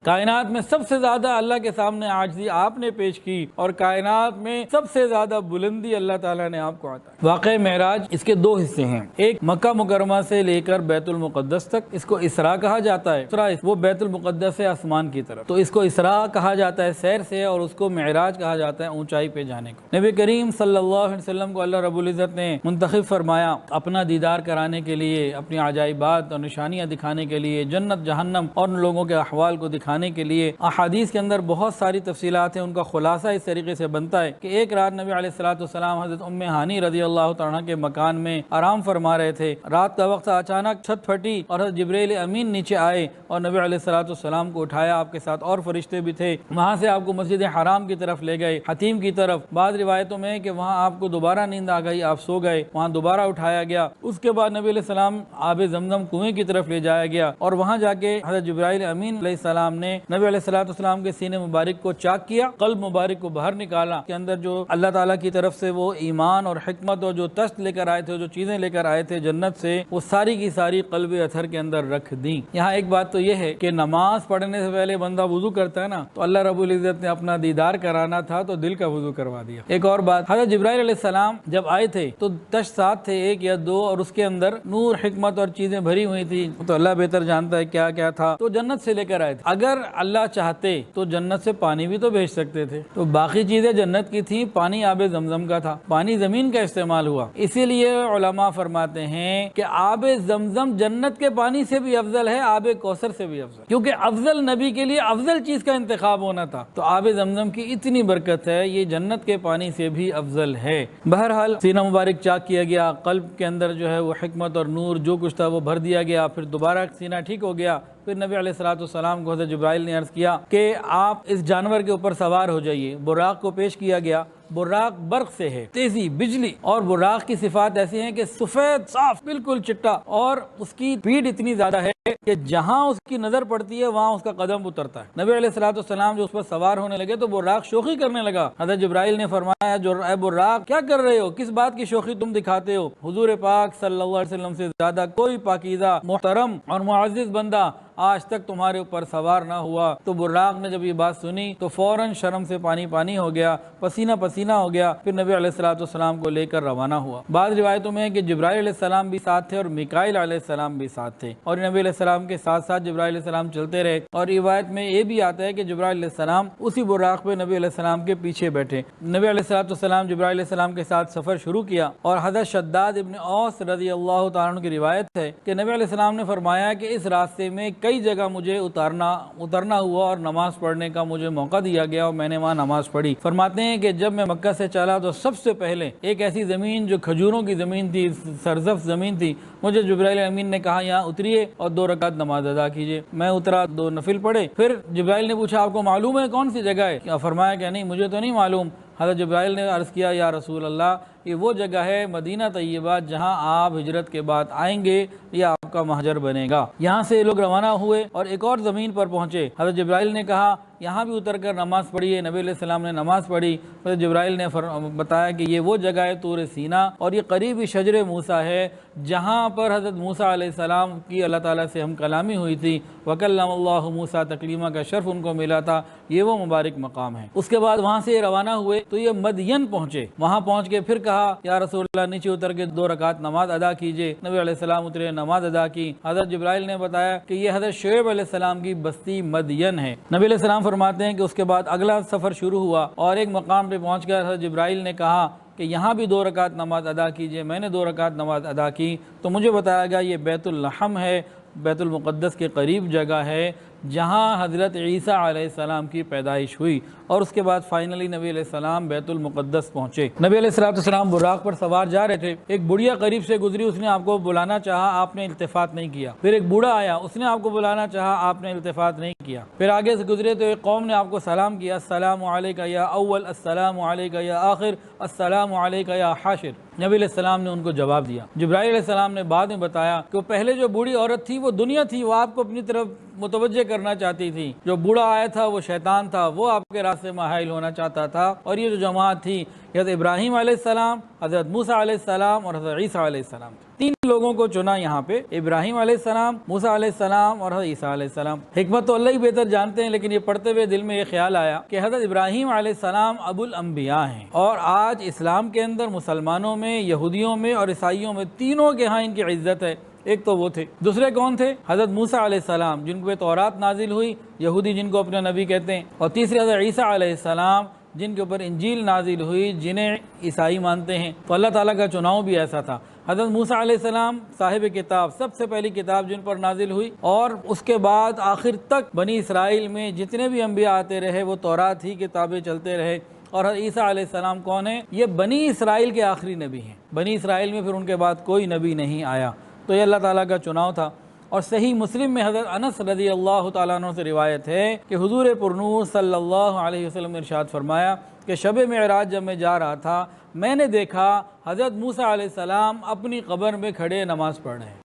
کائنات میں سب سے زیادہ اللہ کے سامنے عاجزی آپ نے پیش کی اور کائنات میں سب سے زیادہ بلندی اللہ تعالیٰ نے آپ کو عطا کی۔ واقع معراج اس کے دو حصے ہیں، ایک مکہ مکرمہ سے لے کر بیت المقدس تک، اس کو اسراء کہا جاتا ہے، اسراء وہ بیت المقدس سے آسمان کی طرف، تو اس کو اسراء کہا جاتا ہے سیر سے، اور اس کو معراج کہا جاتا ہے اونچائی پہ جانے کو۔ نبی کریم صلی اللہ علیہ وسلم کو اللہ رب العزت نے منتخب فرمایا اپنا دیدار کرانے کے لیے، اپنی عجائبات اور نشانیاں دکھانے کے لیے، جنت جہنم اور ان لوگوں کے احوال کو دکھانے کے لیے۔ احادیث کے اندر بہت ساری تفصیلات ہیں، ان کا خلاصہ اس طریقے سے بنتا ہے کہ ایک رات نبی علیہ الصلوۃ والسلام حضرت ام ہانی رضی اللہ تعالیٰ عنہ کے مکان میں آرام فرما رہے تھے، رات کا وقت اچانک چھت پھٹی اور حضرت جبرائیل امین نیچے آئے اور نبی علیہ الصلوۃ والسلام کو اٹھایا، آپ کے ساتھ اور فرشتے بھی تھے، وہاں سے آپ کو مسجد حرام کی طرف لے گئے، حتیم کی طرف، بعض روایتوں میں کہ وہاں آپ کو دوبارہ نیند آ گئی، آپ سو گئے، وہاں دوبارہ اٹھایا گیا، اس کے بعد نبی علیہ السلام آب زمزم کنویں کی طرف لے جایا گیا، اور وہاں جا کے حضرت جبرائیل امین علیہ السلام نے نبی علیہ السلام کے سینے مبارک کو چاک کیا، قلب مبارک کو باہر نکالا، کے اندر جو اللہ تعالیٰ کی طرف سے وہ ایمان اور حکمت اور جو تشت لے کر آئے تھے، جو چیزیں لے کر آئے تھے جنت سے، وہ ساری کی ساری قلب اطہر کے اندر رکھ دیں۔ یہاں ایک بات تو یہ ہے کہ نماز پڑھنے سے پہلے بندہ وضو کرتا ہے نا، تو اللہ رب العزت نے اپنا دیدار کرانا تھا تو دل کا وضو کروا دیا۔ ایک اور بات، حضرت جبرائیل علیہ السلام جب آئے تھے تو تشت ساتھ تھے، ایک یا دو، اور اس کے اندر نور، حکمت اور چیزیں بھری ہوئی تھی، تو اللہ بہتر جانتا ہے کیا کیا تھا، تو جنت سے لے کر آئے تھے۔ اگر اللہ چاہتے تو جنت سے پانی بھی تو بھیج سکتے تھے، تو باقی چیزیں جنت کی تھیں، پانی آب زمزم کا تھا، پانی زمین کا استعمال ہوا۔ اسی لیے علماء فرماتے ہیں کہ آب زمزم جنت کے پانی سے بھی افضل ہے، آب کوثر سے بھی افضل، کیونکہ افضل نبی کے لیے افضل چیز کا انتخاب ہونا تھا، تو آب زمزم کی اتنی برکت ہے، یہ جنت کے پانی سے بھی افضل ہے۔ بہرحال سینہ مبارک چاک کیا گیا، قلب کے اندر جو ہے وہ حکمت اور نور جو کچھ تھا وہ بھر دیا گیا، پھر دوبارہ سینہ ٹھیک ہو گیا۔ پھر نبی علیہ الصلوۃ والسلام کو حضرت جبرائیل نے عرض کیا کہ آپ اس جانور کے اوپر سوار ہو جائیے۔ براق کو پیش کیا گیا، براق برق سے ہے، تیزی، بجلی، اور براق کی صفات ایسی ہیں کہ سفید، صاف، بالکل چٹا، اور اس کی اسپیڈ اتنی زیادہ ہے کہ جہاں اس کی نظر پڑتی ہے وہاں اس کا قدم اترتا ہے۔ نبی علیہ الصلوۃ والسلام جو اس پر سوار ہونے لگے تو براق شوخی کرنے لگا۔ حضرت جبرائیل نے فرمایا، اے براق کیا کر رہے ہو، کس بات کی شوخی تم دکھاتے ہو؟ حضور پاک صلی اللہ علیہ وسلم سے زیادہ کوئی پاکیزہ، محترم اور معزز بندہ آج تک تمہارے اوپر سوار نہ ہوا۔ تو براق نے جب یہ بات سنی تو فوراً شرم سے پانی پانی ہو گیا، پسینہ پسینہ ہو گیا، پھر نبی علیہ الصلوۃ والسلام کو لے کر روانہ ہوا۔ بعض روایتوں میں ہے کہ جبرائیل علیہ السلام بھی ساتھ تھے اور میکائیل علیہ السلام بھی ساتھ تھے، اور نبی علیہ السلام کے ساتھ ساتھ جبرائیل علیہ السلام چلتے رہے، اور روایت میں یہ بھی آتا ہے کہ جبرائیل علیہ السلام اسی براق پہ نبی علیہ السلام کے پیچھے بیٹھے۔ نبی علیہ الصلوۃ والسلام جبرائیل علیہ السلام کے ساتھ سفر شروع کیا، اور حضرت شداد ابن اوس رضی اللہ تعالیٰ عنہ کی روایت ہے کہ نبی علیہ السلام نے فرمایا کہ اس راستے میں کئی جگہ مجھے اترنا ہوا اور نماز پڑھنے کا مجھے موقع دیا گیا، اور میں نے وہاں نماز پڑھی۔ فرماتے ہیں کہ جب میں مکہ سے چلا تو سب سے پہلے ایک ایسی زمین جو کھجوروں کی زمین تھی، سرزف زمین تھی، مجھے جبرائیل امین نے کہا یہاں اتریے اور 2 رکعت نماز ادا کیجیے۔ میں اترا، 2 نفل پڑھے۔ پھر جبرائیل نے پوچھا آپ کو معلوم ہے کون سی جگہ ہے؟ کیا فرمایا کہ نہیں مجھے تو نہیں معلوم۔ حضرت جبرائیل نے عرض کیا یا رسول اللہ، یہ وہ جگہ ہے مدینہ طیبہ جہاں آپ ہجرت کے بعد آئیں گے، یہ آپ کا مہجر بنے گا۔ یہاں سے لوگ روانہ ہوئے اور ایک اور زمین پر پہنچے۔ حضرت جبرائیل نے کہا یہاں بھی اتر کر نماز پڑھیے۔ نبی علیہ السلام نے نماز پڑھی۔ حضرت جبرائیل نے بتایا کہ یہ وہ جگہ ہے طور سینا، اور یہ قریبی شجر موسیٰ ہے جہاں پر حضرت موسیٰ علیہ السلام کی اللہ تعالیٰ سے ہم کلامی ہوئی تھی، وَكَلَّمَ اللَّهُ موسیٰ تکلیمہ کا شرف ان کو ملا تھا، یہ وہ مبارک مقام ہے۔ اس کے بعد وہاں سے روانہ ہوئے تو یہ مدین پہنچے۔ وہاں پہنچ کے پھر کہا یا رسول اللہ نیچے اتر کے 2 رکعت نماز ادا کیجیے۔ نبی علیہ السلام اترے، نماز ادا کی۔ حضرت جبرائیل نے بتایا کہ یہ حضرت شعیب علیہ السلام کی بستی مدین ہے۔ نبی علیہ السلام فرماتے ہیں کہ اس کے بعد اگلا سفر شروع ہوا، اور ایک مقام پہ پہنچ کر حضرت جبرائیل نے کہا کہ یہاں بھی 2 رکعت نماز ادا کیجیے۔ میں نے 2 رکعت نماز ادا کی تو مجھے بتایا گیا یہ بیت اللحم ہے، بیت المقدس کے قریب جگہ ہے جہاں حضرت عیسیٰ علیہ السلام کی پیدائش ہوئی، اور اس کے بعد فائنلی نبی علیہ السلام بیت المقدس پہنچے۔ نبی علیہ السلام براق پر سوار جا رہے تھے، ایک بڑھیا قریب سے گزری، اس نے آپ کو بلانا چاہا، آپ نے التفات نہیں کیا۔ پھر ایک بوڑھا آیا، اس نے آپ کو بلانا چاہا، آپ نے التفات نہیں کیا۔ پھر آگے سے گزرے تو ایک قوم نے آپ کو سلام کیا، السلام علیکہ یا اول، السلام علیکہ یا آخر، السلام علیکہ یا حاشر۔ نبی علیہ السلام نے ان کو جواب دیا۔ جبرائیل علیہ السلام نے بعد میں بتایا کہ وہ پہلے جو بوڑھی عورت تھی وہ دنیا تھی، وہ آپ کو اپنی طرف متوجہ کرنا چاہتی تھی. جو بوڑھا آیا تھا وہ شیطان تھا, وہ آپ کے راستے میں حائل ہونا چاہتا تھا. اور یہ جو جماعت تھی حضرت ابراہیم علیہ السلام, حضرت موسیٰ علیہ السلام اور حضرت عیسیٰ علیہ السلام, تین لوگوں کو چنا یہاں پہ, ابراہیم علیہ السلام, موسیٰ علیہ السلام اور حضرت عیسیٰ علیہ السلام. حکمت تو اللہ ہی بہتر جانتے ہیں, لیکن یہ پڑھتے ہوئے دل میں یہ خیال آیا کہ حضرت ابراہیم علیہ السلام ابو الانبیاء ہیں, اور آج اسلام کے اندر مسلمانوں میں, یہودیوں میں اور عیسائیوں میں تینوں کے ہاں ان کی عزت ہے. ایک تو وہ تھے, دوسرے کون تھے؟ حضرت موسیٰ علیہ السلام جن کو تورات نازل ہوئی, یہودی جن کو اپنے نبی کہتے ہیں, اور تیسرے حضرت عیسیٰ علیہ السلام جن کے اوپر انجیل نازل ہوئی, جنہیں عیسائی مانتے ہیں. تو اللہ تعالیٰ کا چناؤ بھی ایسا تھا. حضرت موسیٰ علیہ السلام صاحب کتاب, سب سے پہلی کتاب جن پر نازل ہوئی, اور اس کے بعد آخر تک بنی اسرائیل میں جتنے بھی انبیاء آتے رہے وہ تورات ہی کتابیں چلتے رہے. اور حضرت عیسیٰ علیہ السلام کون ہیں؟ یہ بنی اسرائیل کے آخری نبی ہیں. بنی اسرائیل میں پھر ان کے بعد کوئی نبی نہیں آیا. تو یہ اللہ تعالیٰ کا چناؤ تھا. اور صحیح مسلم میں حضرت انس رضی اللہ تعالیٰ عنہ سے روایت ہے کہ حضور پرنور صلی اللہ علیہ وسلم نے ارشاد فرمایا کہ شب معراج جب میں جا رہا تھا, میں نے دیکھا حضرت موسیٰ علیہ السلام اپنی قبر میں کھڑے نماز پڑھ رہے ہیں.